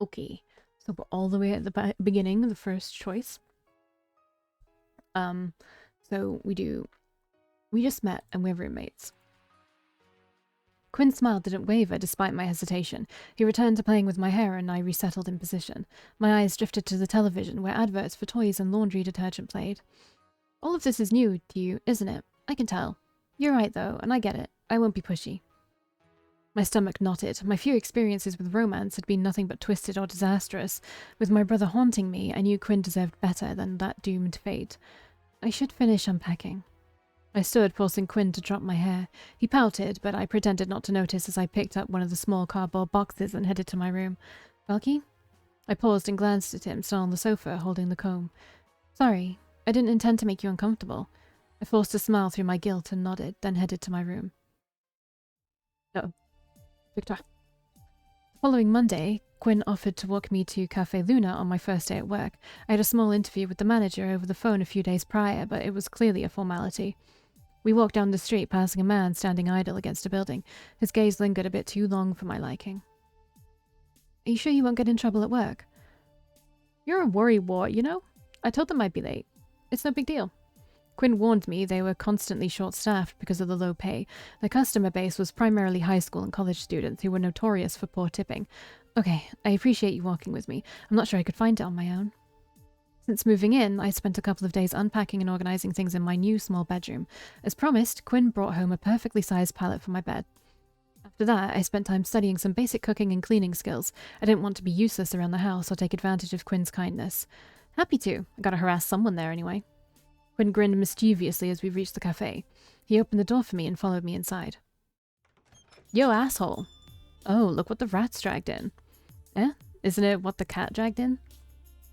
Okay, so we're all the way at the beginning, the first choice. So we just met and we're roommates. Quinn's smile didn't waver despite my hesitation. He returned to playing with my hair and I resettled in position. My eyes drifted to the television where adverts for toys and laundry detergent played. All of this is new to you, isn't it? I can tell. You're right though, and I get it. I won't be pushy. My stomach knotted. My few experiences with romance had been nothing but twisted or disastrous. With my brother haunting me, I knew Quinn deserved better than that doomed fate. I should finish unpacking. I stood, forcing Quinn to drop my hair. He pouted, but I pretended not to notice as I picked up one of the small cardboard boxes and headed to my room. Valkii? I paused and glanced at him, still on the sofa, holding the comb. Sorry, I didn't intend to make you uncomfortable. I forced a smile through my guilt and nodded, then headed to my room. Oh. Victor. The following Monday, Quinn offered to walk me to Cafe Luna on my first day at work. I had a small interview with the manager over the phone a few days prior, but it was clearly a formality. We walked down the street, passing a man standing idle against a building. His gaze lingered a bit too long for my liking. Are you sure you won't get in trouble at work? You're a worrywart, you know? I told them I'd be late. It's no big deal. Quinn warned me they were constantly short-staffed because of the low pay. Their customer base was primarily high school and college students who were notorious for poor tipping. Okay, I appreciate you walking with me. I'm not sure I could find it on my own. Since moving in, I spent a couple of days unpacking and organizing things in my new small bedroom. As promised, Quinn brought home a perfectly sized pallet for my bed. After that, I spent time studying some basic cooking and cleaning skills. I didn't want to be useless around the house or take advantage of Quinn's kindness. Happy to. I gotta harass someone there anyway. Quinn grinned mischievously as we reached the cafe. He opened the door for me and followed me inside. Yo, asshole. Oh, look what the rat's dragged in. Eh? Isn't it what the cat dragged in?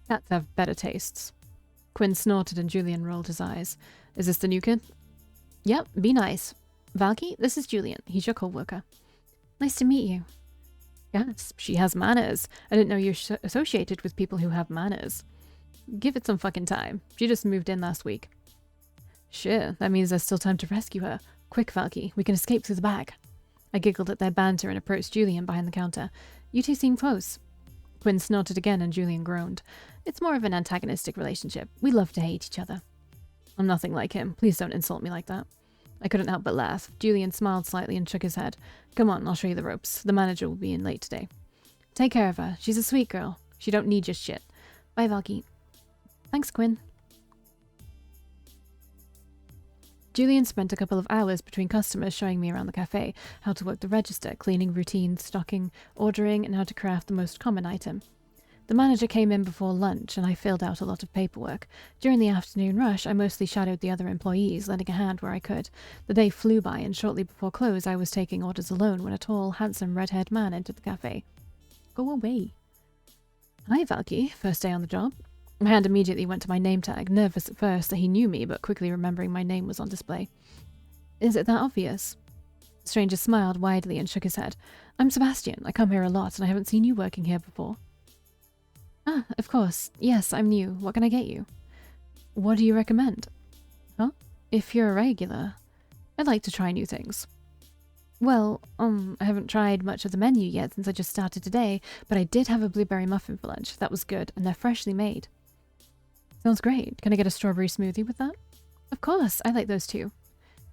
Cats have better tastes. Quinn snorted and Julian rolled his eyes. Is this the new kid? Yep, be nice. Valkii, this is Julian. He's your co-worker. Nice to meet you. Yes, she has manners. I didn't know you're associated with people who have manners. Give it some fucking time. She just moved in last week. Sure, that means there's still time to rescue her. Quick, Valkii, we can escape through the back. I giggled at their banter and approached Julian behind the counter. You two seem close. Quinn snorted again and Julian groaned. It's more of an antagonistic relationship. We love to hate each other. I'm nothing like him. Please don't insult me like that. I couldn't help but laugh. Julian smiled slightly and shook his head. Come on, I'll show you the ropes. The manager will be in late today. Take care of her. She's a sweet girl. She don't need your shit. Bye, Valkii. Thanks, Quinn. Julian spent a couple of hours between customers showing me around the cafe, how to work the register, cleaning routines, stocking, ordering, and how to craft the most common item. The manager came in before lunch, and I filled out a lot of paperwork. During the afternoon rush, I mostly shadowed the other employees, lending a hand where I could. The day flew by, and shortly before close, I was taking orders alone when a tall, handsome, red-haired man entered the cafe. Go away. Hi, Valkii. First day on the job. My hand immediately went to my name tag, nervous at first that he knew me, but quickly remembering my name was on display. Is it that obvious? The stranger smiled widely and shook his head. I'm Sebastian. I come here a lot, and I haven't seen you working here before. Ah, of course. Yes, I'm new. What can I get you? What do you recommend? Huh? If you're a regular, I'd like to try new things. Well, I haven't tried much of the menu yet since I just started today, but I did have a blueberry muffin for lunch. That was good, and they're freshly made. Sounds great. Can I get a strawberry smoothie with that? Of course, I like those too.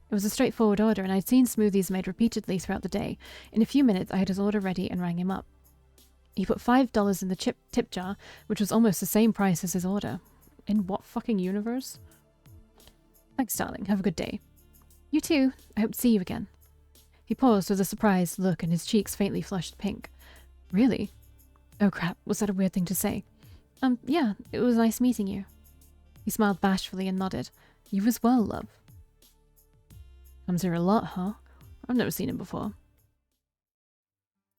It was a straightforward order, and I'd seen smoothies made repeatedly throughout the day. In a few minutes, I had his order ready and rang him up. He put $5 in the tip jar, which was almost the same price as his order. In what fucking universe? Thanks, darling. Have a good day. You too. I hope to see you again. He paused with a surprised look, and his cheeks faintly flushed pink. Really? Oh crap, was that a weird thing to say? Yeah, it was nice meeting you. He smiled bashfully and nodded. You as well, love. Comes here a lot, huh? I've never seen him before.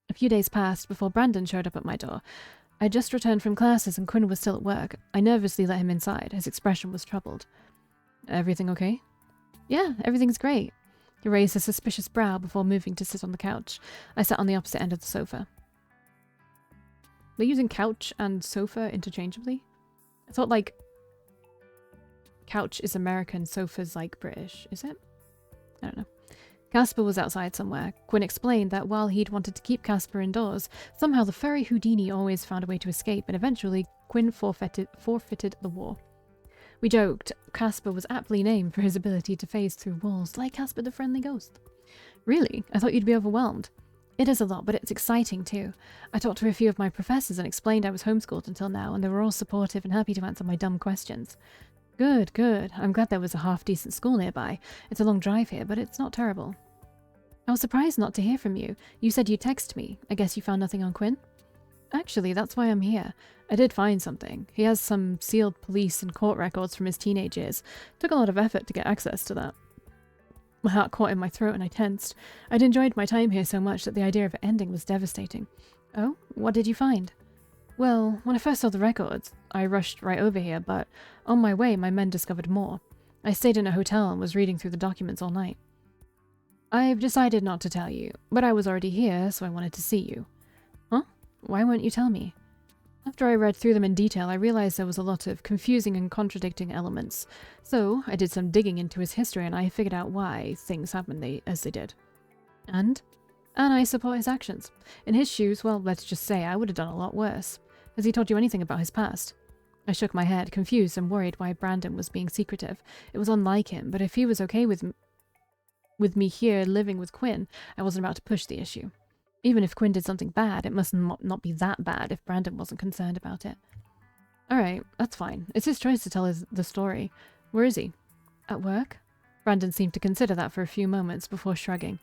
A few days passed before Brandon showed up at my door. I just returned from classes and Quinn was still at work. I nervously let him inside. His expression was troubled. Everything okay? Yeah, everything's great. He raised a suspicious brow before moving to sit on the couch. I sat on the opposite end of the sofa. They're using couch and sofa interchangeably? I thought, like, couch is American, sofa's, like, British. Is it? I don't know. Casper was outside somewhere. Quinn explained that while he'd wanted to keep Casper indoors, somehow the furry Houdini always found a way to escape, and eventually Quinn forfeited the war. We joked Casper was aptly named for his ability to phase through walls, like Casper the Friendly Ghost. Really? I thought you'd be overwhelmed. It is a lot, but it's exciting too. I talked to a few of my professors and explained I was homeschooled until now, and they were all supportive and happy to answer my dumb questions. Good, good. I'm glad there was a half-decent school nearby. It's a long drive here, but it's not terrible. I was surprised not to hear from you. You said you'd text me. I guess you found nothing on Quinn? Actually, that's why I'm here. I did find something. He has some sealed police and court records from his teenage years. Took a lot of effort to get access to that. My heart caught in my throat and I tensed. I'd enjoyed my time here so much that the idea of it ending was devastating. Oh? What did you find? Well, when I first saw the records, I rushed right over here, but on my way my men discovered more. I stayed in a hotel and was reading through the documents all night. I've decided not to tell you, but I was already here, so I wanted to see you. Huh? Why won't you tell me? After I read through them in detail, I realized there was a lot of confusing and contradicting elements. So, I did some digging into his history and I figured out why things happened as they did. And I support his actions. In his shoes, well, let's just say I would have done a lot worse. Has he told you anything about his past? I shook my head, confused and worried why Brandon was being secretive. It was unlike him, but if he was okay with me here living with Quinn, I wasn't about to push the issue. Even if Quinn did something bad, it must not be that bad if Brandon wasn't concerned about it. Alright, that's fine. It's his choice to tell the story. Where is he? At work? Brandon seemed to consider that for a few moments before shrugging.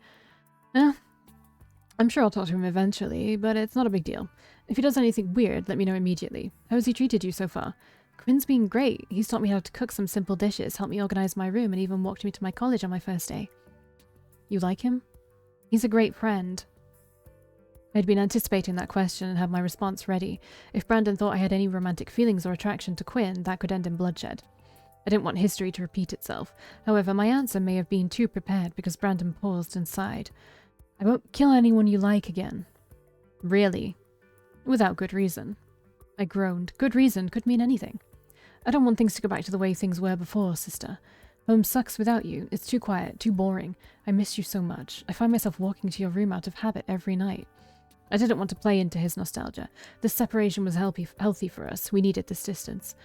I'm sure I'll talk to him eventually, but it's not a big deal. If he does anything weird, let me know immediately. How has he treated you so far? Quinn's been great. He's taught me how to cook some simple dishes, helped me organize my room, and even walked me to my college on my first day. You like him? He's a great friend. I'd been anticipating that question and had my response ready. If Brandon thought I had any romantic feelings or attraction to Quinn, that could end in bloodshed. I didn't want history to repeat itself. However, my answer may have been too prepared because Brandon paused and sighed. I won't kill anyone you like again. Really? Without good reason. I groaned. Good reason could mean anything. I don't want things to go back to the way things were before, sister. Home sucks without you. It's too quiet, too boring. I miss you so much. I find myself walking to your room out of habit every night. I didn't want to play into his nostalgia. This separation was healthy for us. We needed this distance.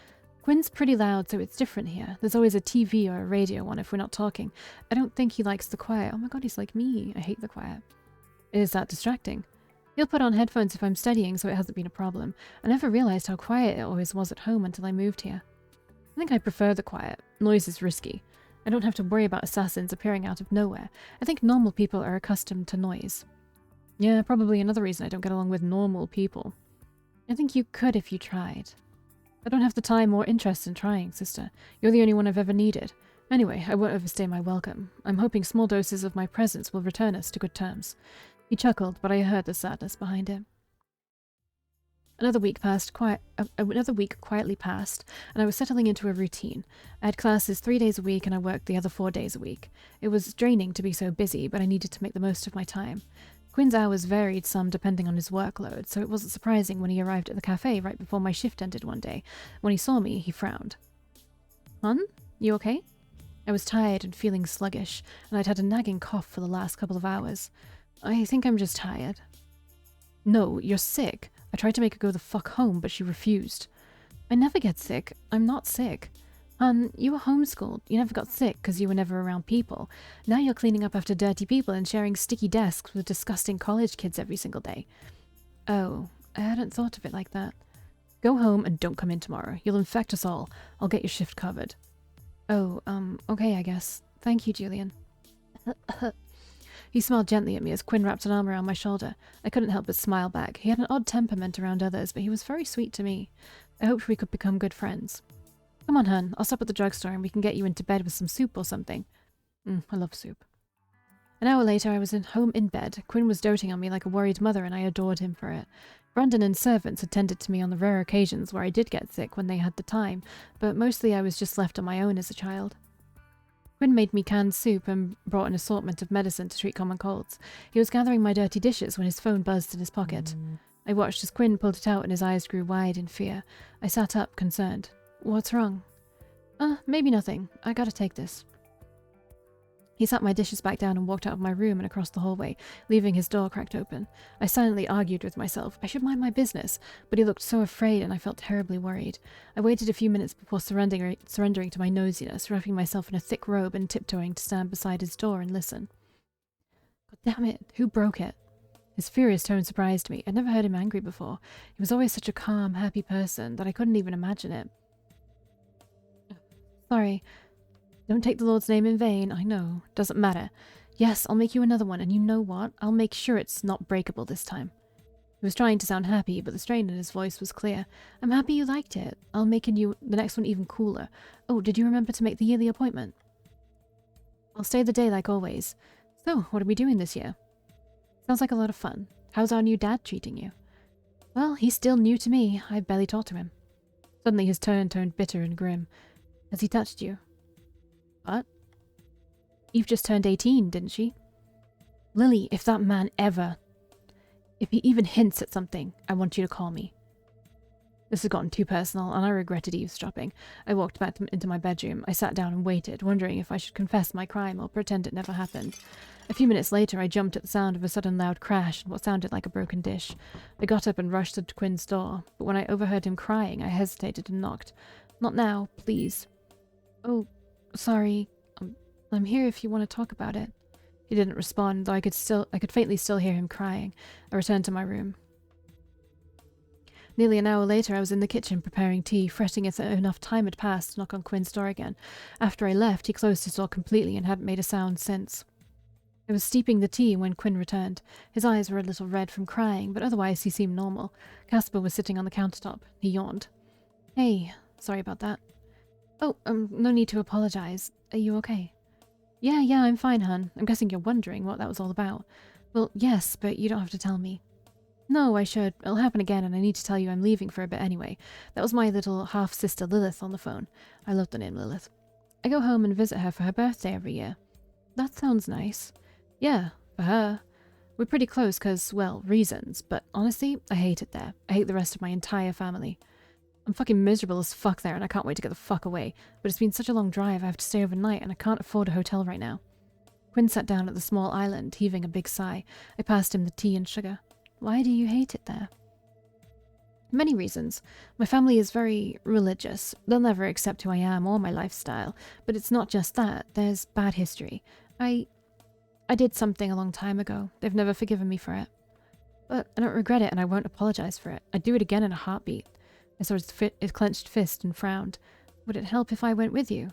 Quinn's pretty loud, so it's different here. There's always a TV or a radio on if we're not talking. I don't think he likes the quiet. Oh my god, he's like me. I hate the quiet. Is that distracting? He'll put on headphones if I'm studying, so it hasn't been a problem. I never realized how quiet it always was at home until I moved here. I think I prefer the quiet. Noise is risky. I don't have to worry about assassins appearing out of nowhere. I think normal people are accustomed to noise. Yeah, probably another reason I don't get along with normal people. I think you could if you tried. I don't have the time or interest in trying, sister. You're the only one I've ever needed. Anyway, I won't overstay my welcome. I'm hoping small doses of my presence will return us to good terms. He chuckled, but I heard the sadness behind it. Another week quietly passed, and I was settling into a routine. I had classes 3 days a week, and I worked the other 4 days a week. It was draining to be so busy, but I needed to make the most of my time. Quinn's hours varied some depending on his workload, so it wasn't surprising when he arrived at the cafe right before my shift ended one day. When he saw me, he frowned. Hun? You okay? I was tired and feeling sluggish, and I'd had a nagging cough for the last couple of hours. I think I'm just tired. No, you're sick. I tried to make her go the fuck home, but she refused. I never get sick. I'm not sick. You were homeschooled. You never got sick because you were never around people. Now you're cleaning up after dirty people and sharing sticky desks with disgusting college kids every single day. Oh, I hadn't thought of it like that. Go home and don't come in tomorrow. You'll infect us all. I'll get your shift covered. Oh, okay, I guess. Thank you, Julian. He smiled gently at me as Quinn wrapped an arm around my shoulder. I couldn't help but smile back. He had an odd temperament around others, but he was very sweet to me. I hoped we could become good friends. Come on, hun. I'll stop at the drugstore and we can get you into bed with some soup or something. I love soup. An hour later, I was home in bed. Quinn was doting on me like a worried mother, and I adored him for it. Brandon and servants attended to me on the rare occasions where I did get sick when they had the time, but mostly I was just left on my own as a child. Quinn made me canned soup and brought an assortment of medicine to treat common colds. He was gathering my dirty dishes when his phone buzzed in his pocket. I watched as Quinn pulled it out and his eyes grew wide in fear. I sat up, concerned. What's wrong? Maybe nothing. I gotta take this. He set my dishes back down and walked out of my room and across the hallway, leaving his door cracked open. I silently argued with myself. I should mind my business, but he looked so afraid and I felt terribly worried. I waited a few minutes before surrendering to my nosiness, wrapping myself in a thick robe and tiptoeing to stand beside his door and listen. God damn it, who broke it? His furious tone surprised me. I'd never heard him angry before. He was always such a calm, happy person that I couldn't even imagine it. Sorry. Don't take the Lord's name in vain, I know. Doesn't matter. Yes, I'll make you another one, and you know what? I'll make sure it's not breakable this time. He was trying to sound happy, but the strain in his voice was clear. I'm happy you liked it. I'll make the next one even cooler. Oh, did you remember to make the yearly appointment? I'll stay the day like always. So, what are we doing this year? Sounds like a lot of fun. How's our new dad treating you? Well, he's still new to me. I barely talked to him. Suddenly his tone turned bitter and grim. Has he touched you? What? Eve just turned 18, didn't she? Lily, if that man if he even hints at something, I want you to call me. This had gotten too personal, and I regretted eavesdropping. I walked back into my bedroom. I sat down and waited, wondering if I should confess my crime or pretend it never happened. A few minutes later, I jumped at the sound of a sudden loud crash and what sounded like a broken dish. I got up and rushed to Quinn's door, but when I overheard him crying, I hesitated and knocked. Not now, please. Oh, sorry. I'm here if you want to talk about it. He didn't respond, though I could faintly still hear him crying. I returned to my room. Nearly an hour later, I was in the kitchen preparing tea, fretting if enough time had passed to knock on Quinn's door again. After I left, he closed his door completely and hadn't made a sound since. I was steeping the tea when Quinn returned. His eyes were a little red from crying, but otherwise he seemed normal. Casper was sitting on the countertop. He yawned. Hey, sorry about that. Oh, no need to apologize. Are you okay? Yeah, I'm fine, hun. I'm guessing you're wondering what that was all about. Well, yes, but you don't have to tell me. No, I should. It'll happen again, and I need to tell you I'm leaving for a bit anyway. That was my little half-sister Lilith on the phone. I love the name Lilith. I go home and visit her for her birthday every year. That sounds nice. Yeah, for her. We're pretty close because, well, reasons, but honestly, I hate it there. I hate the rest of my entire family. I'm fucking miserable as fuck there and I can't wait to get the fuck away, but it's been such a long drive I have to stay overnight and I can't afford a hotel right now. Quinn sat down at the small island, heaving a big sigh. I passed him the tea and sugar. Why do you hate it there? Many reasons. My family is very religious. They'll never accept who I am or my lifestyle, but it's not just that. There's bad history. I did something a long time ago. They've never forgiven me for it. But I don't regret it and I won't apologize for it. I'd do it again in a heartbeat. I saw his clenched fist and frowned. Would it help if I went with you?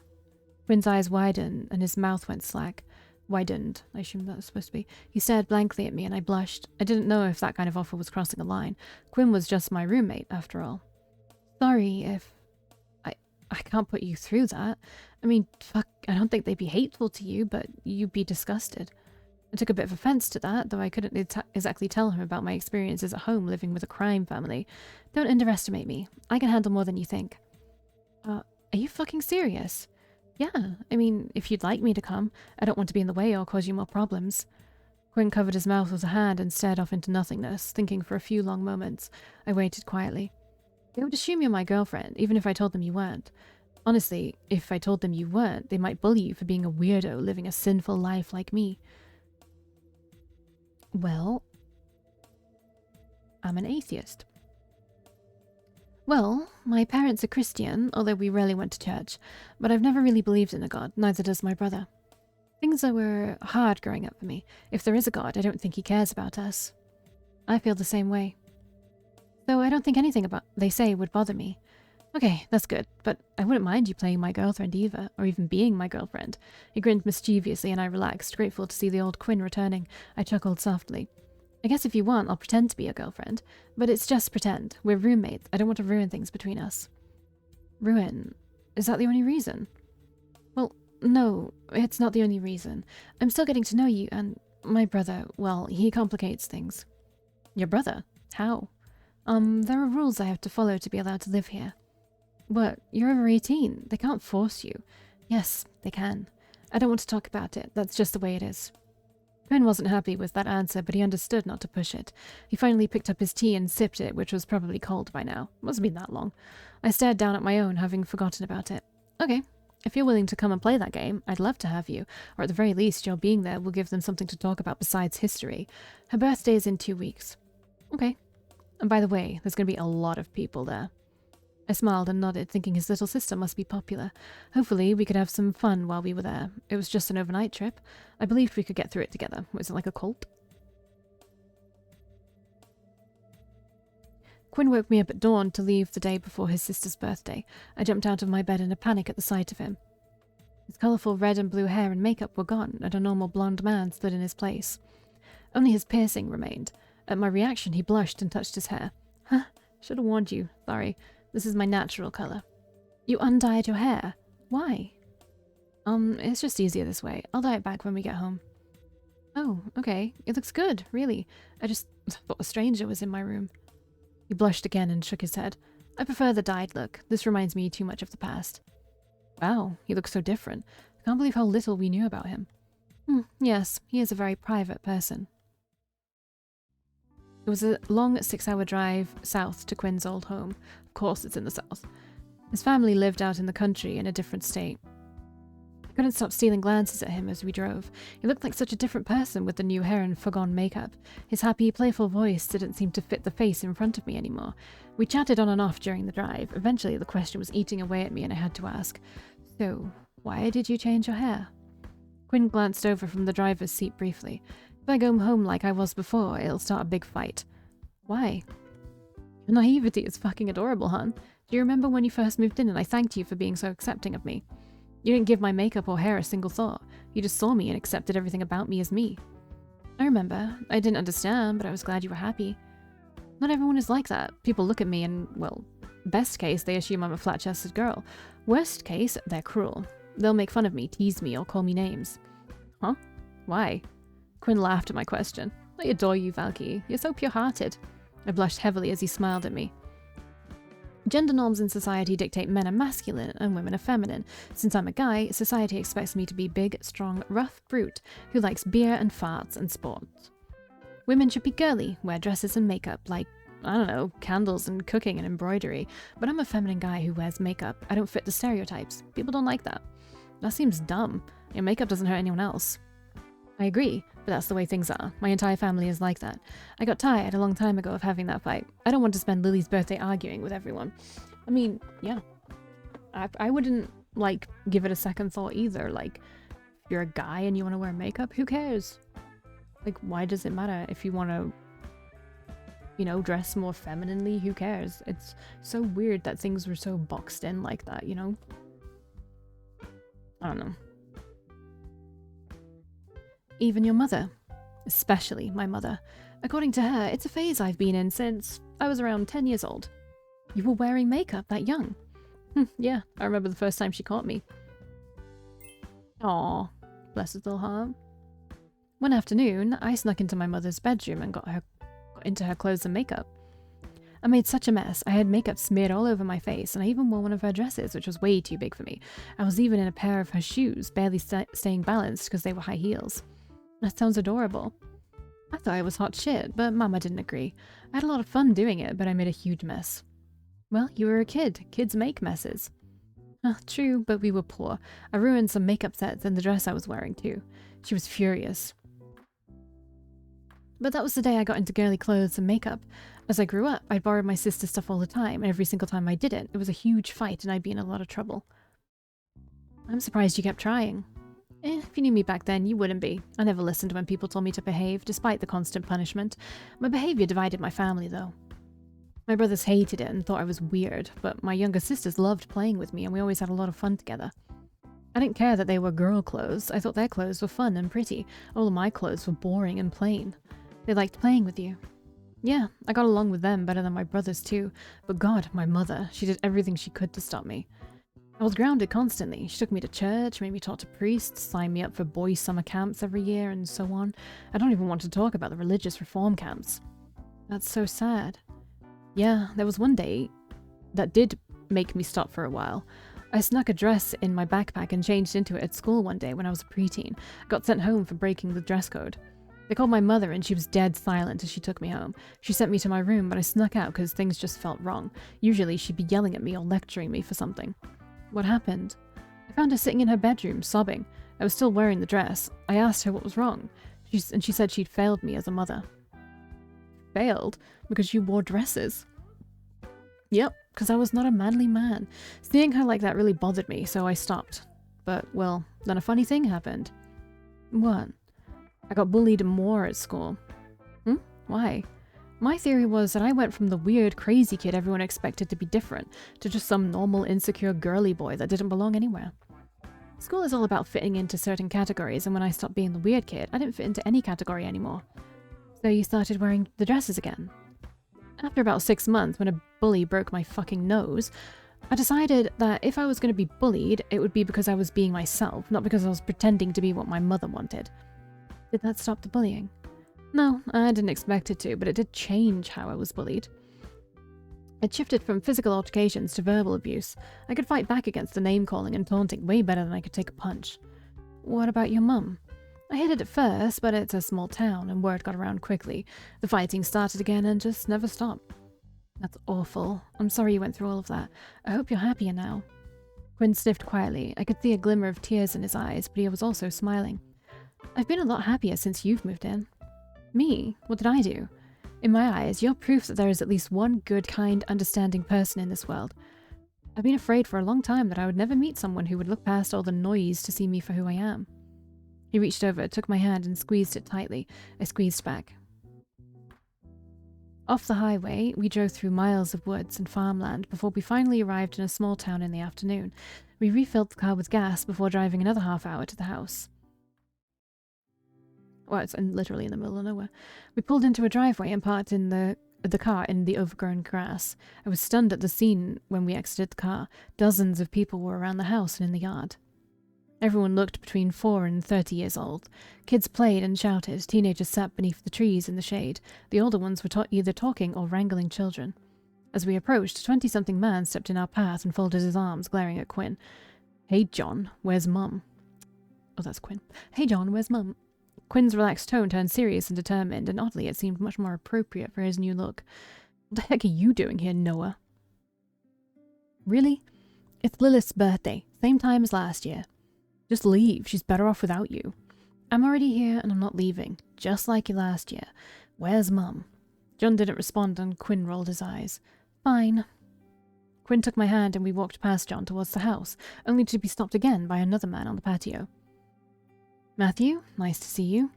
Quinn's eyes widened and his mouth went slack. Widened, I assume that was supposed to be. He stared blankly at me and I blushed. I didn't know if that kind of offer was crossing a line. Quinn was just my roommate, after all. Sorry if... I can't put you through that. I mean, fuck, I don't think they'd be hateful to you, but you'd be disgusted. I took a bit of offense to that, though I couldn't exactly tell him about my experiences at home living with a crime family. Don't underestimate me. I can handle more than you think. Are you fucking serious? Yeah, I mean, if you'd like me to come, I don't want to be in the way or cause you more problems. Quinn covered his mouth with a hand and stared off into nothingness, thinking for a few long moments. I waited quietly. They would assume you're my girlfriend, even if I told them you weren't. Honestly, if I told them you weren't, they might bully you for being a weirdo living a sinful life like me. Well, I'm an atheist. Well, my parents are Christian, although we rarely went to church, but I've never really believed in a god, neither does my brother. Things were hard growing up for me. If there is a god, I don't think he cares about us. I feel the same way. So I don't think anything about they say would bother me. Okay, that's good, but I wouldn't mind you playing my girlfriend either, or even being my girlfriend. He grinned mischievously and I relaxed, grateful to see the old Quinn returning. I chuckled softly. I guess if you want, I'll pretend to be your girlfriend, but it's just pretend. We're roommates. I don't want to ruin things between us. Ruin? Is that the only reason? Well, no, it's not the only reason. I'm still getting to know you, and my brother, well, he complicates things. Your brother? How? There are rules I have to follow to be allowed to live here. What? You're over 18. They can't force you. Yes, they can. I don't want to talk about it. That's just the way it is. Quinn wasn't happy with that answer, but he understood not to push it. He finally picked up his tea and sipped it, which was probably cold by now. Must have been that long. I stared down at my own, having forgotten about it. Okay, If you're willing to come and play that game, I'd love to have you, or at the very least, your being there will give them something to talk about besides history. Her birthday is in 2 weeks. Okay. And by the way, there's going to be a lot of people there. I smiled and nodded, thinking his little sister must be popular. Hopefully, we could have some fun while we were there. It was just an overnight trip. I believed we could get through it together. Was it like a cult? Quinn woke me up at dawn to leave the day before his sister's birthday. I jumped out of my bed in a panic at the sight of him. His colourful red and blue hair and makeup were gone, and a normal blonde man stood in his place. Only his piercing remained. At my reaction, he blushed and touched his hair. Huh, should have warned you. Sorry. This is my natural colour. You undyed your hair? Why? It's just easier this way. I'll dye it back when we get home. Oh, okay. It looks good, really. I just thought a stranger was in my room. He blushed again and shook his head. I prefer the dyed look. This reminds me too much of the past. Wow, he looks so different. I can't believe how little we knew about him. Yes, he is a very private person. It was a long 6-hour drive south to Quinn's old home. Of course it's in the south. His family lived out in the country in a different state. I couldn't stop stealing glances at him as we drove. He looked like such a different person with the new hair and foregone makeup. His happy, playful voice didn't seem to fit the face in front of me anymore. We chatted on and off during the drive. Eventually the question was eating away at me and I had to ask, "So, why did you change your hair?" Quinn glanced over from the driver's seat briefly. If I go home like I was before, it'll start a big fight. Why? Your naivety is fucking adorable, hon. Do you remember when you first moved in and I thanked you for being so accepting of me? You didn't give my makeup or hair a single thought. You just saw me and accepted everything about me as me. I remember. I didn't understand, but I was glad you were happy. Not everyone is like that. People look at me and, well, best case, they assume I'm a flat-chested girl. Worst case, they're cruel. They'll make fun of me, tease me, or call me names. Huh? Why? Quinn laughed at my question. I adore you, Valkii. You're so pure-hearted. I blushed heavily as he smiled at me. Gender norms in society dictate men are masculine and women are feminine. Since I'm a guy, society expects me to be big, strong, rough brute who likes beer and farts and sports. Women should be girly, wear dresses and makeup, like, I don't know, candles and cooking and embroidery. But I'm a feminine guy who wears makeup. I don't fit the stereotypes. People don't like that. That seems dumb. Your makeup doesn't hurt anyone else. I agree, but that's the way things are. My entire family is like that. I got tired a long time ago of having that fight. I don't want to spend Lily's birthday arguing with everyone. I mean, yeah. I wouldn't, like, give it a second thought either. Like, if you're a guy and you want to wear makeup, who cares? Like, why does it matter if you want to, you know, dress more femininely? Who cares? It's so weird that things were so boxed in like that, you know? I don't know. Even your mother. Especially my mother. According to her, it's a phase I've been in since I was around 10 years old. You were wearing makeup that young? Yeah, I remember the first time she caught me. Aw, bless his little heart. One afternoon, I snuck into my mother's bedroom and got into her clothes and makeup. I made such a mess. I had makeup smeared all over my face, and I even wore one of her dresses, which was way too big for me. I was even in a pair of her shoes, barely staying balanced because they were high heels. That sounds adorable. I thought I was hot shit, but Mama didn't agree. I had a lot of fun doing it, but I made a huge mess. Well, you were a kid. Kids make messes. True, but we were poor. I ruined some makeup sets and the dress I was wearing too. She was furious. But that was the day I got into girly clothes and makeup. As I grew up, I'd borrow my sister's stuff all the time, and every single time I did it, it was a huge fight and I'd be in a lot of trouble. I'm surprised you kept trying. If you knew me back then, you wouldn't be. I never listened when people told me to behave, despite the constant punishment. My behavior divided my family, though. My brothers hated it and thought I was weird, but my younger sisters loved playing with me and we always had a lot of fun together. I didn't care that they were girl clothes. I thought their clothes were fun and pretty. All of my clothes were boring and plain. They liked playing with you. Yeah, I got along with them better than my brothers too. But God, my mother, she did everything she could to stop me. I was grounded constantly. She took me to church, made me talk to priests, signed me up for boys' summer camps every year, and so on. I don't even want to talk about the religious reform camps. That's so sad. Yeah, there was one day that did make me stop for a while. I snuck a dress in my backpack and changed into it at school one day when I was a preteen. I got sent home for breaking the dress code. They called my mother and she was dead silent as she took me home. She sent me to my room, but I snuck out because things just felt wrong. Usually she'd be yelling at me or lecturing me for something. What happened? I found her sitting in her bedroom, sobbing. I was still wearing the dress. I asked her what was wrong, and she said she'd failed me as a mother. Failed? Because you wore dresses? Yep, because I was not a manly man. Seeing her like that really bothered me, so I stopped. But, well, then a funny thing happened. What? I got bullied more at school. Why? My theory was that I went from the weird, crazy kid everyone expected to be different, to just some normal, insecure, girly boy that didn't belong anywhere. School is all about fitting into certain categories, and when I stopped being the weird kid, I didn't fit into any category anymore. So you started wearing the dresses again. After about 6 months, when a bully broke my fucking nose, I decided that if I was going to be bullied, it would be because I was being myself, not because I was pretending to be what my mother wanted. Did that stop the bullying? No, I didn't expect it to, but it did change how I was bullied. It shifted from physical altercations to verbal abuse. I could fight back against the name-calling and taunting way better than I could take a punch. What about your mum? I hid it at first, but it's a small town, and word got around quickly. The fighting started again and just never stopped. That's awful. I'm sorry you went through all of that. I hope you're happier now. Quinn sniffed quietly. I could see a glimmer of tears in his eyes, but he was also smiling. I've been a lot happier since you've moved in. Me? What did I do? In my eyes, you're proof that there is at least one good, kind, understanding person in this world. I've been afraid for a long time that I would never meet someone who would look past all the noise to see me for who I am. He reached over, took my hand, and squeezed it tightly. I squeezed back. Off the highway, we drove through miles of woods and farmland before we finally arrived in a small town in the afternoon. We refilled the car with gas before driving another half hour to the house. Well, it's literally in the middle of nowhere. We pulled into a driveway and parked in the car in the overgrown grass. I was stunned at the scene when we exited the car. Dozens of people were around the house and in the yard. Everyone looked between 4 and 30 years old. Kids played and shouted. Teenagers sat beneath the trees in the shade. The older ones were either talking or wrangling children. As we approached, a 20-something man stepped in our path and folded his arms, glaring at Quinn. Hey, John, where's Mum? Oh, that's Quinn. Hey, John, where's Mum? Quinn's relaxed tone turned serious and determined, and oddly it seemed much more appropriate for his new look. What the heck are you doing here, Noah? Really? It's Lilith's birthday, same time as last year. Just leave, she's better off without you. I'm already here and I'm not leaving, just like you last year. Where's Mum? John didn't respond and Quinn rolled his eyes. Fine. Quinn took my hand and we walked past John towards the house, only to be stopped again by another man on the patio. Matthew, nice to see you.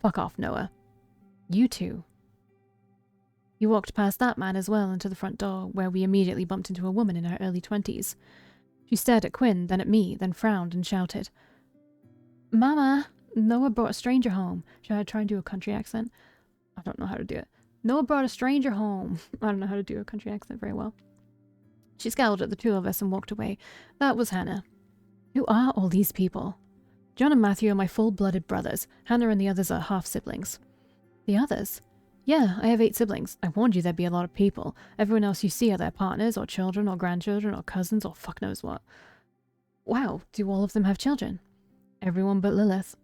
Fuck off, Noah. You too. He walked past that man as well into the front door, where we immediately bumped into a woman in her early 20s. She stared at Quinn, then at me, then frowned and shouted. Mama, Noah brought a stranger home. Should I try and do a country accent? I don't know how to do it. Noah brought a stranger home. I don't know how to do a country accent very well. She scowled at the two of us and walked away. That was Hannah. Who are all these people? John and Matthew are my full-blooded brothers. Hannah and the others are half-siblings. The others? Yeah, I have 8 siblings. I warned you there'd be a lot of people. Everyone else you see are their partners, or children, or grandchildren, or cousins, or fuck knows what. Wow, do all of them have children? Everyone but Lilith.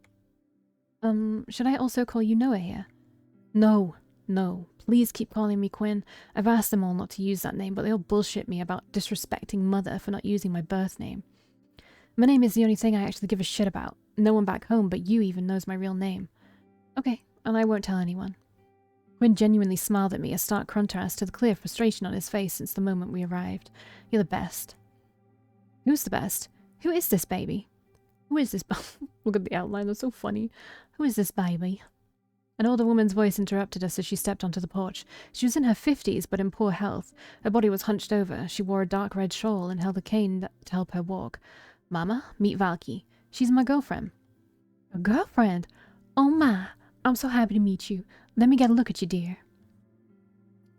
Should I also call you Noah here? No. Please keep calling me Quinn. I've asked them all not to use that name, but they all bullshit me about disrespecting Mother for not using my birth name. My name is the only thing I actually give a shit about. No one back home but you even knows my real name. Okay, and I won't tell anyone. Quinn genuinely smiled at me, a stark contrast to the clear frustration on his face since the moment we arrived. You're the best. Who's the best? Who is this baby? Who is this Look at the outline, that's so funny. Who is this baby? An older woman's voice interrupted us as she stepped onto the porch. She was in her 50s, but in poor health. Her body was hunched over. She wore a dark red shawl and held a cane to help her walk. Mama, meet Valkii. She's my girlfriend. A girlfriend? Oh my, I'm so happy to meet you. Let me get a look at you, dear.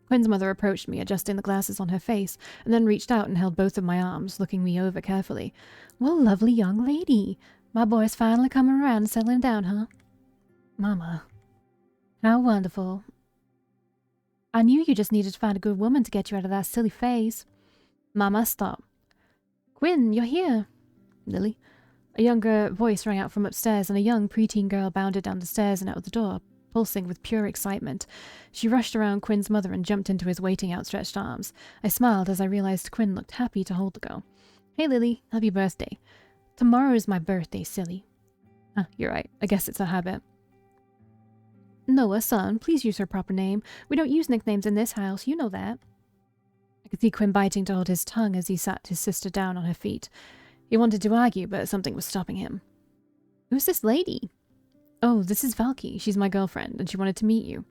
Quinn's mother approached me, adjusting the glasses on her face, and then reached out and held both of my arms, looking me over carefully. What a lovely young lady. My boy's finally coming around and settling down, huh? Mama. How wonderful. I knew you just needed to find a good woman to get you out of that silly phase. Mama, stop. Quinn, you're here. Lily. A younger voice rang out from upstairs, and a young preteen girl bounded down the stairs and out the door, pulsing with pure excitement. She rushed around Quinn's mother and jumped into his waiting outstretched arms. I smiled as I realized Quinn looked happy to hold the girl. Hey, Lily. Happy birthday. Tomorrow's my birthday, silly. You're right. I guess it's a habit. Noah, son, please use her proper name. We don't use nicknames in this house, you know that. I could see Quinn biting to hold his tongue as he sat his sister down on her feet. He wanted to argue, but something was stopping him. Who's this lady? Oh, this is Valkii. She's my girlfriend, and she wanted to meet you.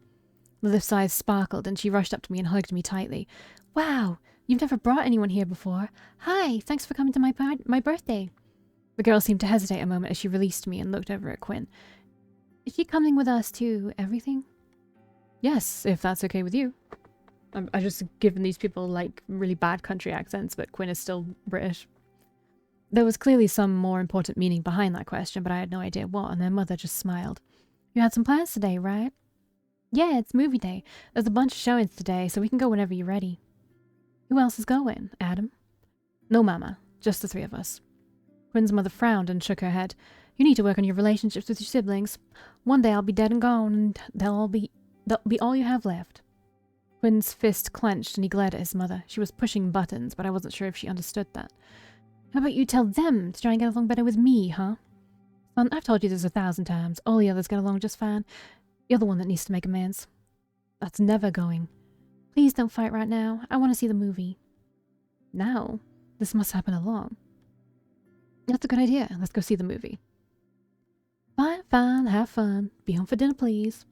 Lilith's eyes sparkled, and she rushed up to me and hugged me tightly. Wow, you've never brought anyone here before. Hi, thanks for coming to my birthday. The girl seemed to hesitate a moment as she released me and looked over at Quinn. Is she coming with us to everything? Yes, if that's okay with you. I just given these people like really bad country accents, but Quinn is still British. There was clearly some more important meaning behind that question, but I had no idea what, and their mother just smiled. You had some plans today, right? Yeah, it's movie day. There's a bunch of showings today, so we can go whenever you're ready. Who else is going? Adam? No, Mama. Just the three of us. Quinn's mother frowned and shook her head. You need to work on your relationships with your siblings. One day I'll be dead and gone, and they'll be all you have left. Quinn's fist clenched and he glared at his mother. She was pushing buttons, but I wasn't sure if she understood that. How about you tell them to try and get along better with me, huh? Son, I've told you this 1,000 times. All the others get along just fine. You're the one that needs to make amends. That's never going. Please don't fight right now. I want to see the movie. Now? This must happen alone. That's a good idea. Let's go see the movie. Fine, fine, have fun. Be home for dinner, please.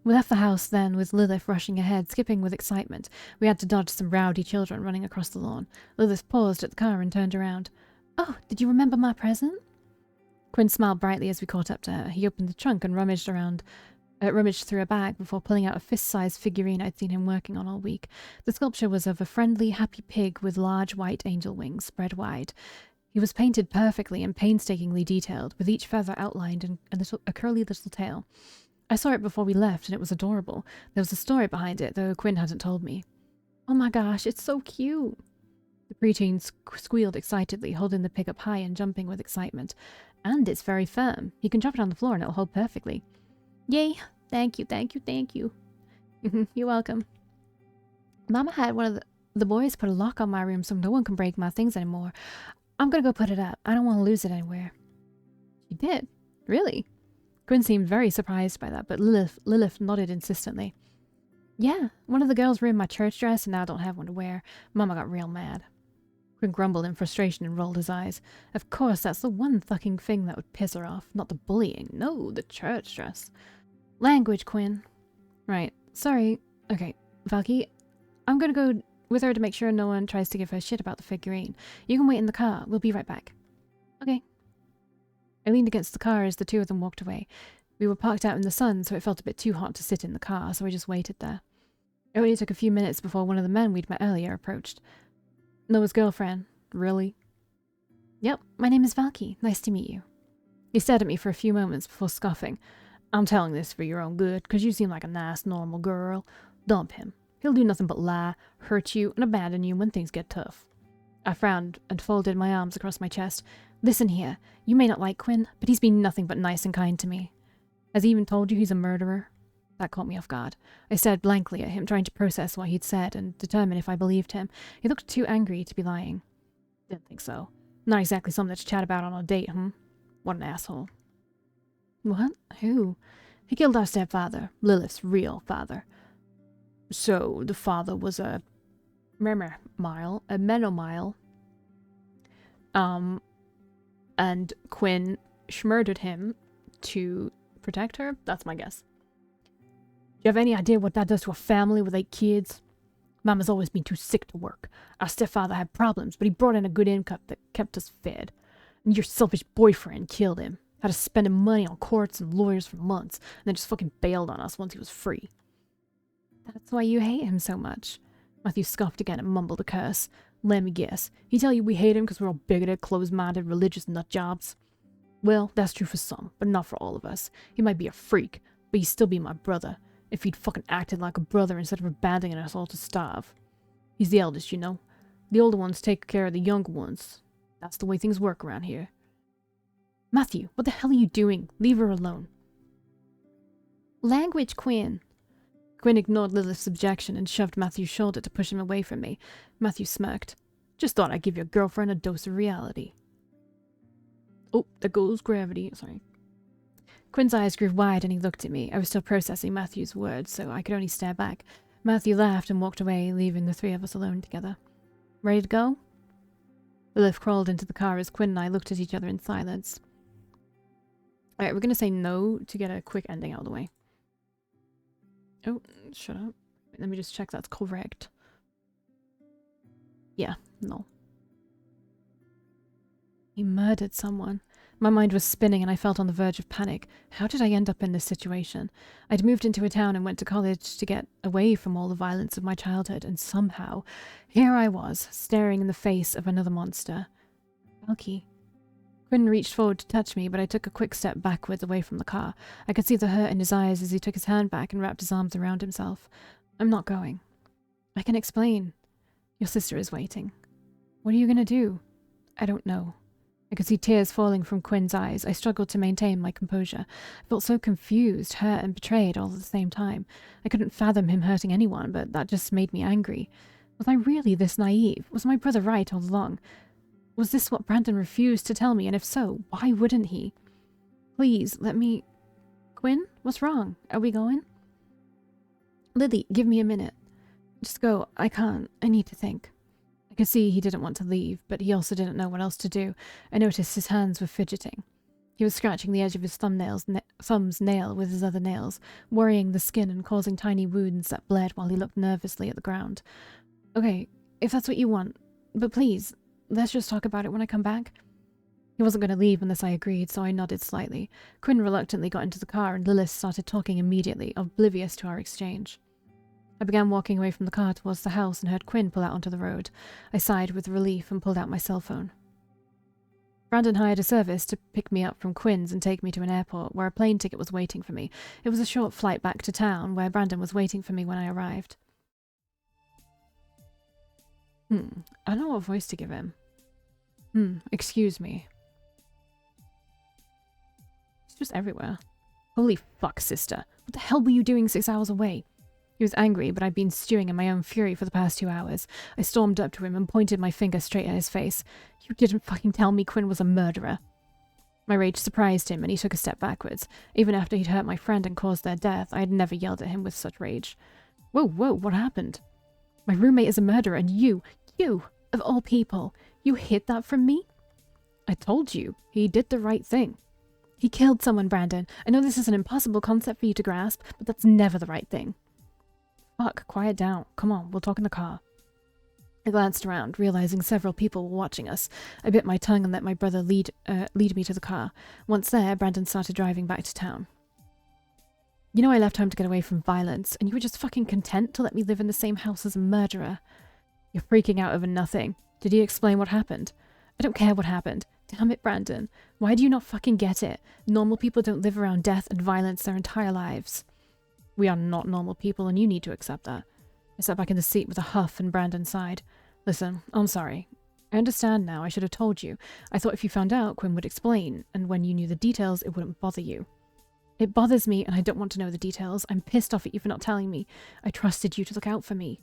We left the house then, with Lilith rushing ahead, skipping with excitement. We had to dodge some rowdy children running across the lawn. Lilith paused at the car and turned around. Oh, did you remember my present? Quinn smiled brightly as we caught up to her. He opened the trunk and rummaged through a bag before pulling out a fist-sized figurine I'd seen him working on all week. The sculpture was of a friendly, happy pig with large white angel wings spread wide. He was painted perfectly and painstakingly detailed, with each feather outlined in a curly little tail. I saw it before we left, and it was adorable. There was a story behind it, though Quinn hadn't told me. Oh my gosh, it's so cute! The preteen squealed excitedly, holding the pig up high and jumping with excitement. And it's very firm. You can drop it on the floor and it'll hold perfectly. Yay! Thank you, thank you, thank you. You're welcome. Mama had one of the boys put a lock on my room so no one can break my things anymore. I'm gonna go put it up. I don't want to lose it anywhere. She did? Really? Quinn seemed very surprised by that, but Lilith nodded insistently. Yeah, one of the girls ruined my church dress and now I don't have one to wear. Mama got real mad. Quinn grumbled in frustration and rolled his eyes. Of course, that's the one fucking thing that would piss her off. Not the bullying. No, the church dress. Language, Quinn. Right. Sorry. Okay, Valkii, I'm gonna go with her to make sure no one tries to give her shit about the figurine. You can wait in the car. We'll be right back. Okay. I leaned against the car as the two of them walked away. We were parked out in the sun, so it felt a bit too hot to sit in the car, so I just waited there. It only took a few minutes before one of the men we'd met earlier approached. Noah's girlfriend. Really? Yep, my name is Valkii. Nice to meet you. He stared at me for a few moments before scoffing. I'm telling this for your own good, because you seem like a nice, normal girl. Dump him. He'll do nothing but lie, hurt you, and abandon you when things get tough. I frowned and folded my arms across my chest. Listen here, you may not like Quinn, but he's been nothing but nice and kind to me. Has he even told you he's a murderer? That caught me off guard. I stared blankly at him, trying to process what he'd said and determine if I believed him. He looked too angry to be lying. Didn't think so. Not exactly something to chat about on a date, What an asshole. What? Who? He killed our stepfather, Lilith's real father. So, the father was a menomile. And Quinn schmurdered him to protect her? That's my guess. Do you have any idea what that does to a family with 8 kids? Mama's always been too sick to work. Our stepfather had problems, but he brought in a good income that kept us fed. And your selfish boyfriend killed him. Had us spending money on courts and lawyers for months, and then just fucking bailed on us once he was free. That's why you hate him so much. Matthew scoffed again and mumbled a curse. Let me guess. He tell you we hate him because we're all bigoted, closed-minded, religious nutjobs? Well, that's true for some, but not for all of us. He might be a freak, but he'd still be my brother. If he'd fucking acted like a brother instead of abandoning us all to starve. He's the eldest, you know. The older ones take care of the younger ones. That's the way things work around here. Matthew, what the hell are you doing? Leave her alone. Language, Quinn. Quinn ignored Lilith's objection and shoved Matthew's shoulder to push him away from me. Matthew smirked. Just thought I'd give your girlfriend a dose of reality. Oh, there goes gravity. Sorry. Quinn's eyes grew wide and he looked at me. I was still processing Matthew's words, so I could only stare back. Matthew laughed and walked away, leaving the three of us alone together. Ready to go? Lilith crawled into the car as Quinn and I looked at each other in silence. Alright, we're going to say no to get a quick ending out of the way. Oh, shut up. Let me just check that's correct. Yeah, no. He murdered someone. My mind was spinning and I felt on the verge of panic. How did I end up in this situation? I'd moved into a town and went to college to get away from all the violence of my childhood, and somehow, here I was, staring in the face of another monster. Valkii. Quinn reached forward to touch me, but I took a quick step backwards away from the car. I could see the hurt in his eyes as he took his hand back and wrapped his arms around himself. I'm not going. I can explain. Your sister is waiting. What are you gonna do? I don't know. I could see tears falling from Quinn's eyes. I struggled to maintain my composure. I felt so confused, hurt, and betrayed all at the same time. I couldn't fathom him hurting anyone, but that just made me angry. Was I really this naive? Was my brother right all along? Was this what Brandon refused to tell me, and if so, why wouldn't he? Please, let me... Quinn, what's wrong? Are we going? Lily, give me a minute. Just go. I can't. I need to think. I could see he didn't want to leave, but he also didn't know what else to do. I noticed his hands were fidgeting. He was scratching the edge of his thumb's nail with his other nails, worrying the skin and causing tiny wounds that bled while he looked nervously at the ground. Okay, if that's what you want, but please, let's just talk about it when I come back. He wasn't going to leave unless I agreed, so I nodded slightly. Quinn reluctantly got into the car and Lilith started talking immediately, oblivious to our exchange. I began walking away from the car towards the house and heard Quinn pull out onto the road. I sighed with relief and pulled out my cell phone. Brandon hired a service to pick me up from Quinn's and take me to an airport where a plane ticket was waiting for me. It was a short flight back to town where Brandon was waiting for me when I arrived. I don't know what voice to give him. Excuse me. It's just everywhere. Holy fuck, sister. What the hell were you doing 6 hours away? He was angry, but I'd been stewing in my own fury for the past 2 hours. I stormed up to him and pointed my finger straight at his face. You didn't fucking tell me Quinn was a murderer. My rage surprised him, and he took a step backwards. Even after he'd hurt my friend and caused their death, I had never yelled at him with such rage. Whoa, what happened? My roommate is a murderer, and you, of all people, you hid that from me? I told you, he did the right thing. He killed someone, Brandon. I know this is an impossible concept for you to grasp, but that's never the right thing. Fuck, quiet down. Come on, we'll talk in the car. I glanced around, realizing several people were watching us. I bit my tongue and let my brother lead me to the car. Once there, Brandon started driving back to town. You know I left home to get away from violence, and you were just fucking content to let me live in the same house as a murderer. You're freaking out over nothing. Did he explain what happened? I don't care what happened. Damn it, Brandon. Why do you not fucking get it? Normal people don't live around death and violence their entire lives. We are not normal people, and you need to accept that. I sat back in the seat with a huff, and Brandon sighed. Listen, I'm sorry. I understand now. I should have told you. I thought if you found out, Quinn would explain, and when you knew the details, it wouldn't bother you. It bothers me, and I don't want to know the details. I'm pissed off at you for not telling me. I trusted you to look out for me.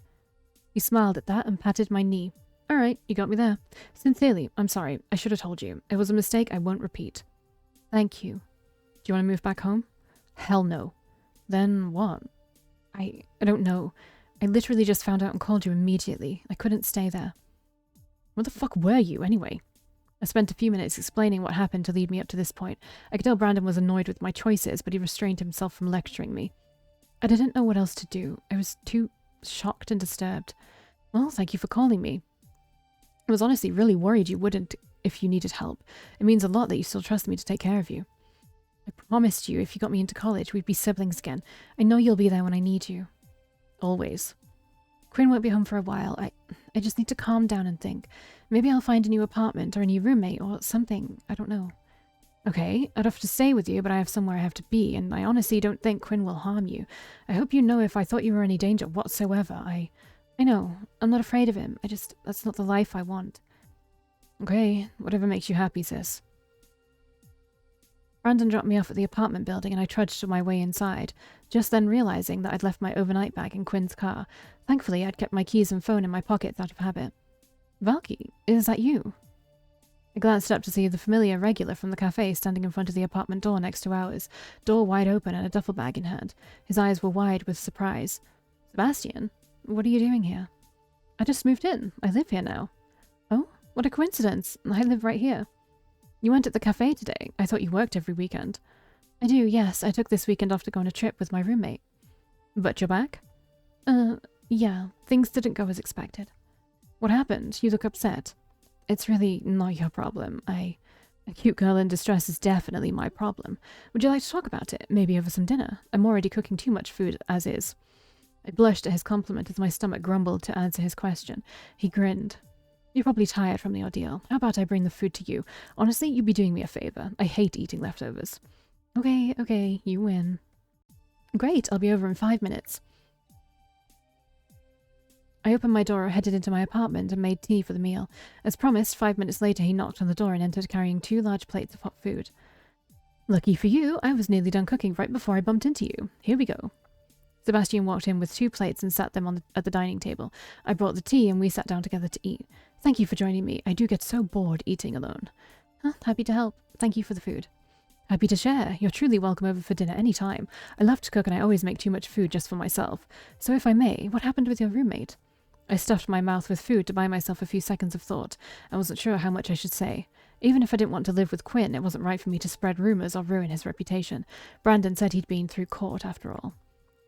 He smiled at that and patted my knee. All right, you got me there. Sincerely, I'm sorry. I should have told you. It was a mistake I won't repeat. Thank you. Do you want to move back home? Hell no. Then what? I don't know. I literally just found out and called you immediately. I couldn't stay there. Where the fuck were you, anyway? I spent a few minutes explaining what happened to lead me up to this point. I could tell Brandon was annoyed with my choices, but he restrained himself from lecturing me. I didn't know what else to do. I was too shocked and disturbed. Well, thank you for calling me. I was honestly really worried you wouldn't if you needed help. It means a lot that you still trust me to take care of you. I promised you if you got me into college, we'd be siblings again. I know you'll be there when I need you. Always. Quinn won't be home for a while. I just need to calm down and think. Maybe I'll find a new apartment or a new roommate or something. I don't know. Okay, I'd have to stay with you, but I have somewhere I have to be, and I honestly don't think Quinn will harm you. I hope you know if I thought you were in any danger whatsoever. I know. I'm not afraid of him. That's not the life I want. Okay, whatever makes you happy, sis. Brandon dropped me off at the apartment building and I trudged my way inside, just then realizing that I'd left my overnight bag in Quinn's car. Thankfully, I'd kept my keys and phone in my pockets out of habit. Valkii, is that you? I glanced up to see the familiar regular from the cafe standing in front of the apartment door next to ours, door wide open and a duffel bag in hand. His eyes were wide with surprise. Sebastian, what are you doing here? I just moved in. I live here now. Oh, what a coincidence. I live right here. You weren't at the cafe today. I thought you worked every weekend. I do, yes. I took this weekend off to go on a trip with my roommate. But you're back? Yeah. Things didn't go as expected. What happened? You look upset. It's really not your problem. A cute girl in distress is definitely my problem. Would you like to talk about it? Maybe over some dinner? I'm already cooking too much food as is. I blushed at his compliment as my stomach grumbled to answer his question. He grinned. You're probably tired from the ordeal. How about I bring the food to you? Honestly, you'd be doing me a favor. I hate eating leftovers. Okay, you win. Great, I'll be over in 5 minutes. I opened my door, headed into my apartment, and made tea for the meal. As promised, 5 minutes later he knocked on the door and entered carrying 2 large plates of hot food. Lucky for you, I was nearly done cooking right before I bumped into you. Here we go. Sebastian walked in with 2 plates and sat them at the dining table. I brought the tea and we sat down together to eat. Thank you for joining me. I do get so bored eating alone. Happy to help. Thank you for the food. Happy to share. You're truly welcome over for dinner any time. I love to cook and I always make too much food just for myself. So if I may, what happened with your roommate? I stuffed my mouth with food to buy myself a few seconds of thought. I wasn't sure how much I should say. Even if I didn't want to live with Quinn, it wasn't right for me to spread rumors or ruin his reputation. Brandon said he'd been through court after all.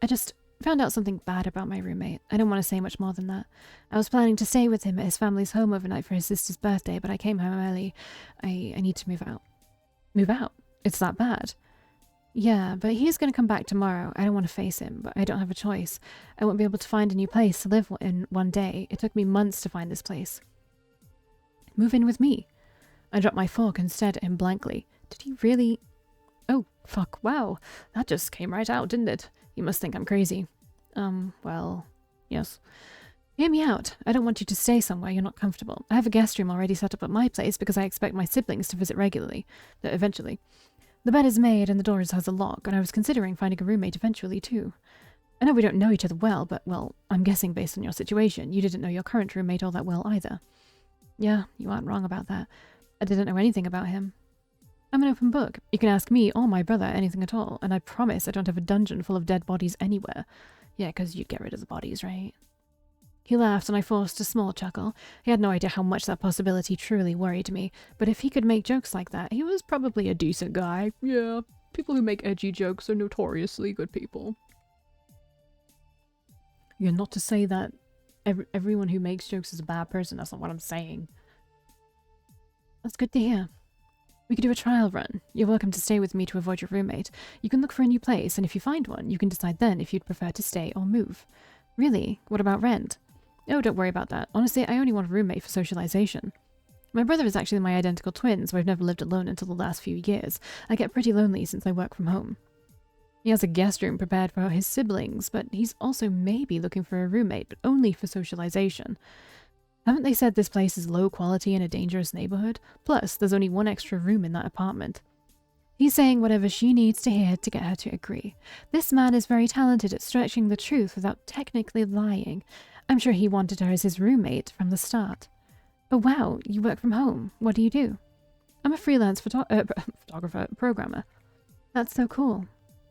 I just found out something bad about my roommate. I don't want to say much more than that. I was planning to stay with him at his family's home overnight for his sister's birthday, but I came home early. I need to move out. Move out? It's that bad? Yeah, but he's going to come back tomorrow. I don't want to face him, but I don't have a choice. I won't be able to find a new place to live in one day. It took me months to find this place. Move in with me. I dropped my fork and stared at him blankly. Did he really... Oh, fuck, wow. That just came right out, didn't it? You must think I'm crazy. Well, yes. Hear me out. I don't want you to stay somewhere you're not comfortable. I have a guest room already set up at my place because I expect my siblings to visit regularly. Eventually. The bed is made and the door has a lock, and I was considering finding a roommate eventually, too. I know we don't know each other well, but, well, I'm guessing based on your situation, you didn't know your current roommate all that well either. Yeah, you aren't wrong about that. I didn't know anything about him. I'm an open book. You can ask me or my brother anything at all, and I promise I don't have a dungeon full of dead bodies anywhere. Yeah, because you'd get rid of the bodies, right? He laughed and I forced a small chuckle. He had no idea how much that possibility truly worried me, but if he could make jokes like that, he was probably a decent guy. Yeah, people who make edgy jokes are notoriously good people. Yeah, not to say that everyone who makes jokes is a bad person, that's not what I'm saying. That's good to hear. We could do a trial run. You're welcome to stay with me to avoid your roommate. You can look for a new place, and if you find one, you can decide then if you'd prefer to stay or move. Really? What about rent? Oh, don't worry about that. Honestly, I only want a roommate for socialization. My brother is actually my identical twin, so I've never lived alone until the last few years. I get pretty lonely since I work from home. He has a guest room prepared for his siblings, but he's also maybe looking for a roommate, but only for socialization. Haven't they said this place is low quality in a dangerous neighborhood? Plus, there's only 1 extra room in that apartment. He's saying whatever she needs to hear to get her to agree. This man is very talented at stretching the truth without technically lying. I'm sure he wanted her as his roommate from the start. Oh wow, you work from home. What do you do? I'm a freelance photographer, programmer. That's so cool.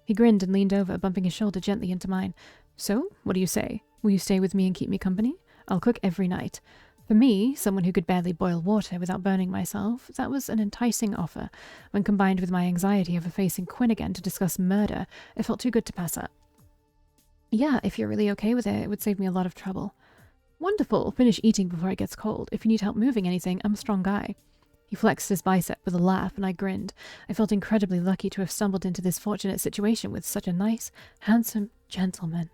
He grinned and leaned over, bumping his shoulder gently into mine. So, what do you say? Will you stay with me and keep me company? I'll cook every night. For me, someone who could barely boil water without burning myself, that was an enticing offer. When combined with my anxiety over facing Quinn again to discuss murder, it felt too good to pass up. Yeah, if you're really okay with it, it would save me a lot of trouble. Wonderful. Finish eating before it gets cold. If you need help moving anything, I'm a strong guy. He flexed his bicep with a laugh, and I grinned. I felt incredibly lucky to have stumbled into this fortunate situation with such a nice, handsome gentleman.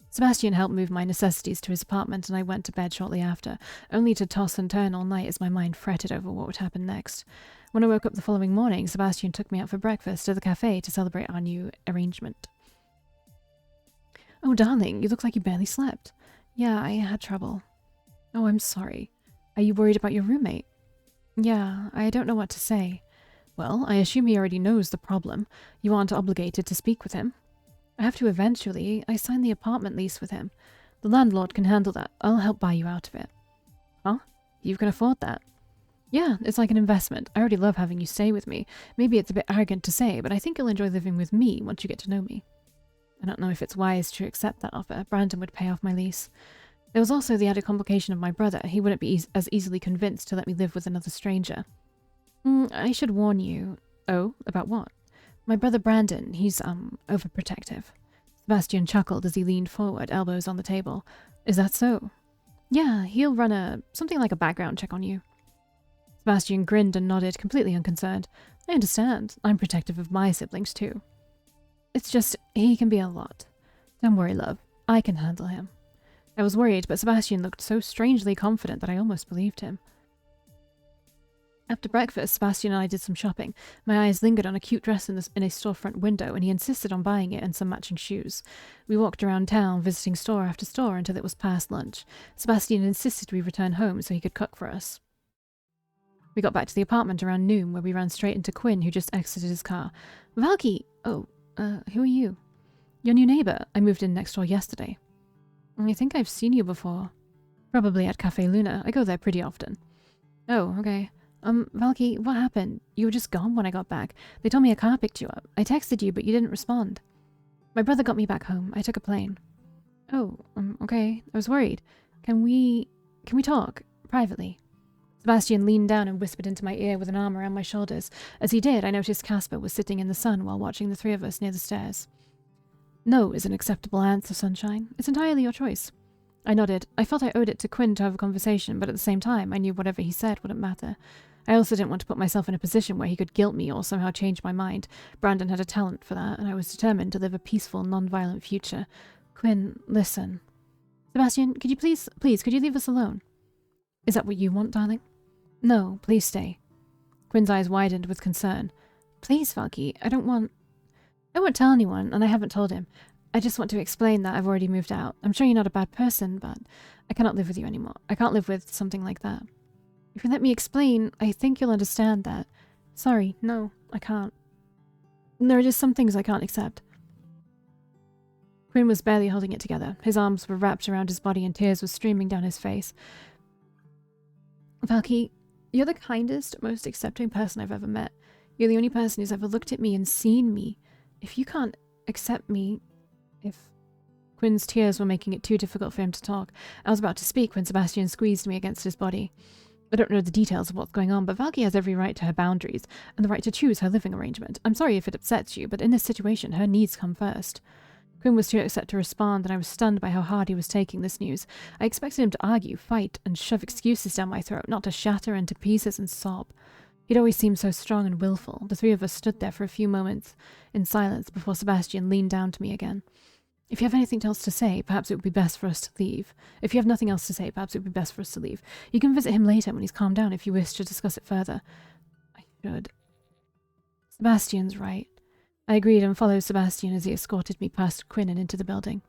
Sebastian helped move my necessities to his apartment, and I went to bed shortly after, only to toss and turn all night as my mind fretted over what would happen next. When I woke up the following morning, Sebastian took me out for breakfast to the cafe to celebrate our new arrangement. Oh, darling, you look like you barely slept. Yeah, I had trouble. Oh, I'm sorry. Are you worried about your roommate? Yeah, I don't know what to say. Well, I assume he already knows the problem. You aren't obligated to speak with him. I have to eventually. I signed the apartment lease with him. The landlord can handle that. I'll help buy you out of it. Huh? You can afford that? Yeah, it's like an investment. I already love having you stay with me. Maybe it's a bit arrogant to say, but I think you'll enjoy living with me once you get to know me. I don't know if it's wise to accept that offer. Brandon would pay off my lease. There was also the added complication of my brother. He wouldn't be as easily convinced to let me live with another stranger. I should warn you. Oh, about what? My brother Brandon, he's, overprotective. Sebastian chuckled as he leaned forward, elbows on the table. Is that so? Yeah, he'll run something like a background check on you. Sebastian grinned and nodded, completely unconcerned. I understand. I'm protective of my siblings, too. It's just, he can be a lot. Don't worry, love. I can handle him. I was worried, but Sebastian looked so strangely confident that I almost believed him. After breakfast, Sebastian and I did some shopping. My eyes lingered on a cute dress in a storefront window, and he insisted on buying it and some matching shoes. We walked around town, visiting store after store until it was past lunch. Sebastian insisted we return home so he could cook for us. We got back to the apartment around noon, where we ran straight into Quinn, who just exited his car. Valkii! Oh, who are you? Your new neighbor. I moved in next door yesterday. I think I've seen you before. Probably at Cafe Luna. I go there pretty often. Oh, okay. Valkii, what happened? You were just gone when I got back. They told me a car picked you up. I texted you, but you didn't respond. My brother got me back home. I took a plane. Oh, okay. I was worried. Can we talk? Privately? Sebastian leaned down and whispered into my ear with an arm around my shoulders. As he did, I noticed Casper was sitting in the sun while watching the three of us near the stairs. No is an acceptable answer, Sunshine. It's entirely your choice. I nodded. I felt I owed it to Quinn to have a conversation, but at the same time, I knew whatever he said wouldn't matter. I also didn't want to put myself in a position where he could guilt me or somehow change my mind. Brandon had a talent for that, and I was determined to live a peaceful, non-violent future. Quinn, listen. Sebastian, could you please, could you leave us alone? Is that what you want, darling? No, please stay. Quinn's eyes widened with concern. Please, Valkii, I won't tell anyone, and I haven't told him. I just want to explain that I've already moved out. I'm sure you're not a bad person, but I cannot live with you anymore. I can't live with something like that. If you let me explain, I think you'll understand that. Sorry, no, I can't. There are just some things I can't accept. Quinn was barely holding it together. His arms were wrapped around his body and tears were streaming down his face. Valkii, you're the kindest, most accepting person I've ever met. You're the only person who's ever looked at me and seen me. If you can't accept me, Quinn's tears were making it too difficult for him to talk. I was about to speak when Sebastian squeezed me against his body. I don't know the details of what's going on, but Valkii has every right to her boundaries, and the right to choose her living arrangement. I'm sorry if it upsets you, but in this situation, her needs come first. Quinn was too upset to respond, and I was stunned by how hard he was taking this news. I expected him to argue, fight, and shove excuses down my throat, not to shatter into pieces and sob. He'd always seemed so strong and willful. The three of us stood there for a few moments in silence before Sebastian leaned down to me again. If you have anything else to say, perhaps it would be best for us to leave. If you have nothing else to say, perhaps it would be best for us to leave. You can visit him later when he's calmed down if you wish to discuss it further. I should. Sebastian's right. I agreed and followed Sebastian as he escorted me past Quinn and into the building.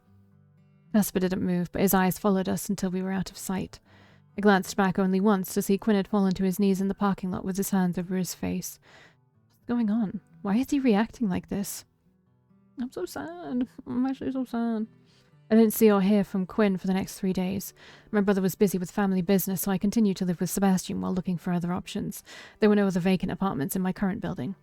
Casper didn't move, but his eyes followed us until we were out of sight. I glanced back only once to see Quinn had fallen to his knees in the parking lot with his hands over his face. What's going on? Why is he reacting like this? I'm so sad. I'm actually so sad. I didn't see or hear from Quinn for the next 3 days. My brother was busy with family business, so I continued to live with Sebastian while looking for other options. There were no other vacant apartments in my current building.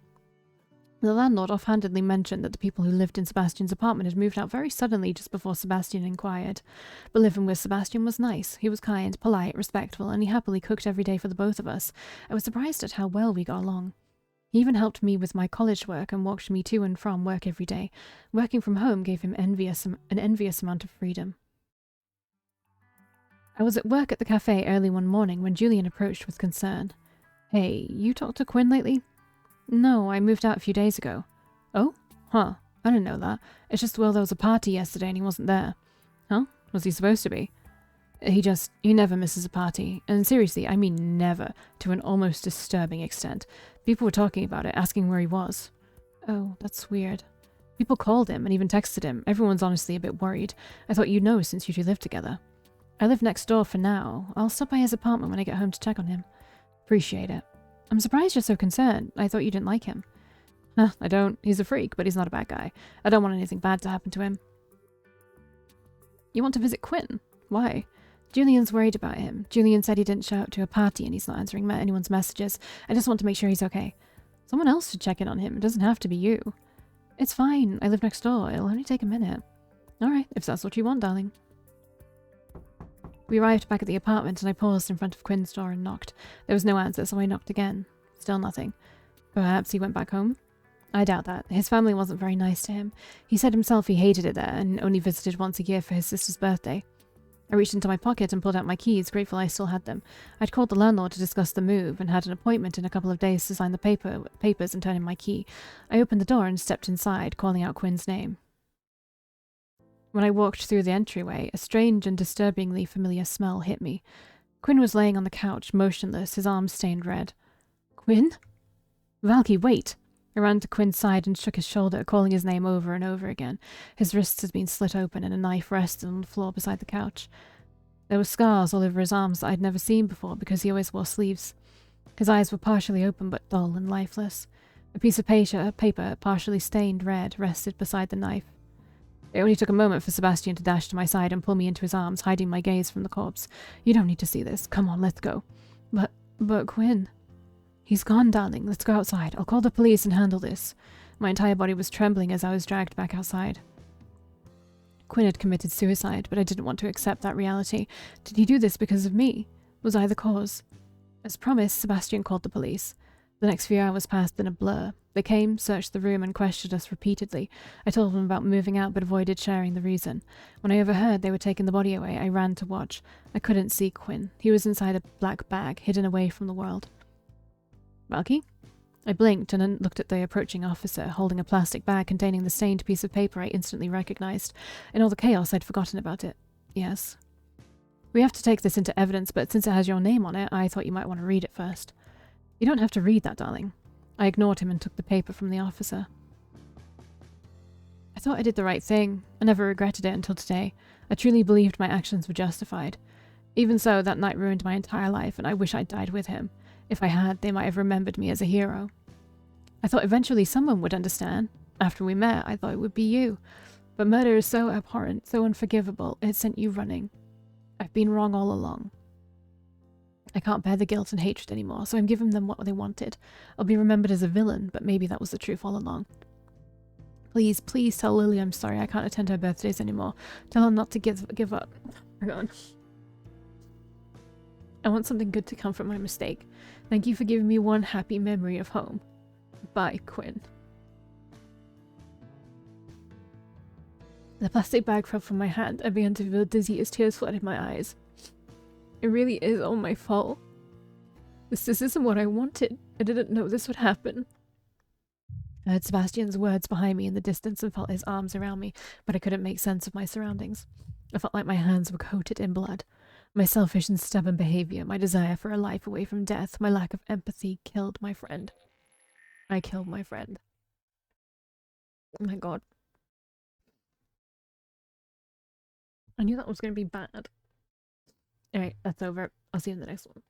The landlord offhandedly mentioned that the people who lived in Sebastian's apartment had moved out very suddenly just before Sebastian inquired. But living with Sebastian was nice. He was kind, polite, respectful, and he happily cooked every day for the both of us. I was surprised at how well we got along. He even helped me with my college work and walked me to and from work every day. Working from home gave him an envious amount of freedom. I was at work at the cafe early one morning when Julian approached with concern. Hey, you talked to Quinn lately? No, I moved out a few days ago. Oh? Huh. I didn't know that. It's just, well, there was a party yesterday and he wasn't there. Huh? Was he supposed to be? He never misses a party. And seriously, I mean never, to an almost disturbing extent. People were talking about it, asking where he was. Oh, that's weird. People called him and even texted him. Everyone's honestly a bit worried. I thought you'd know since you two live together. I live next door for now. I'll stop by his apartment when I get home to check on him. Appreciate it. I'm surprised you're so concerned. I thought you didn't like him. Huh, I don't. He's a freak, but he's not a bad guy. I don't want anything bad to happen to him. You want to visit Quinn? Why? Julian's worried about him. Julian said he didn't show up to a party and he's not answering anyone's messages. I just want to make sure he's okay. Someone else should check in on him. It doesn't have to be you. It's fine. I live next door. It'll only take a minute. Alright, if that's what you want, darling. We arrived back at the apartment and I paused in front of Quinn's door and knocked. There was no answer, so I knocked again. Still nothing. Perhaps he went back home? I doubt that. His family wasn't very nice to him. He said himself he hated it there and only visited once a year for his sister's birthday. I reached into my pocket and pulled out my keys, grateful I still had them. I'd called the landlord to discuss the move and had an appointment in a couple of days to sign the papers and turn in my key. I opened the door and stepped inside, calling out Quinn's name. When I walked through the entryway, a strange and disturbingly familiar smell hit me. Quinn was laying on the couch, motionless, his arms stained red. Quinn? Valkii, wait! I ran to Quinn's side and shook his shoulder, calling his name over and over again. His wrists had been slit open and a knife rested on the floor beside the couch. There were scars all over his arms that I'd never seen before because he always wore sleeves. His eyes were partially open but dull and lifeless. A piece of paper, partially stained red, rested beside the knife. It only took a moment for Sebastian to dash to my side and pull me into his arms, hiding my gaze from the corpse. You don't need to see this. Come on, let's go. But Quinn... He's gone, darling. Let's go outside. I'll call the police and handle this. My entire body was trembling as I was dragged back outside. Quinn had committed suicide, but I didn't want to accept that reality. Did he do this because of me? Was I the cause? As promised, Sebastian called the police. The next few hours passed in a blur. They came, searched the room, and questioned us repeatedly. I told them about moving out, but avoided sharing the reason. When I overheard they were taking the body away, I ran to watch. I couldn't see Quinn. He was inside a black bag, hidden away from the world. Valkii? I blinked and then looked at the approaching officer, holding a plastic bag containing the stained piece of paper I instantly recognized. In all the chaos, I'd forgotten about it. Yes. We have to take this into evidence, but since it has your name on it, I thought you might want to read it first. You don't have to read that, darling. I ignored him and took the paper from the officer. I thought I did the right thing. I never regretted it until today. I truly believed my actions were justified. Even so, that night ruined my entire life, and I wish I'd died with him. If I had, they might have remembered me as a hero. I thought eventually someone would understand. After we met, I thought it would be you. But murder is so abhorrent, so unforgivable, it sent you running. I've been wrong all along. I can't bear the guilt and hatred anymore, so I'm giving them what they wanted. I'll be remembered as a villain, but maybe that was the truth all along. Please, please tell Lily I'm sorry I can't attend her birthdays anymore. Tell her not to give up. Hang on. I want something good to come from my mistake. Thank you for giving me one happy memory of home. Bye, Quinn. The plastic bag fell from my hand. I began to feel dizzy as tears flooded my eyes. It really is all my fault. This isn't what I wanted. I didn't know this would happen. I heard Sebastian's words behind me in the distance and felt his arms around me, but I couldn't make sense of my surroundings. I felt like my hands were coated in blood. My selfish and stubborn behavior, my desire for a life away from death, my lack of empathy killed my friend. I killed my friend. Oh my god. I knew that was going to be bad. Alright, that's over. I'll see you in the next one.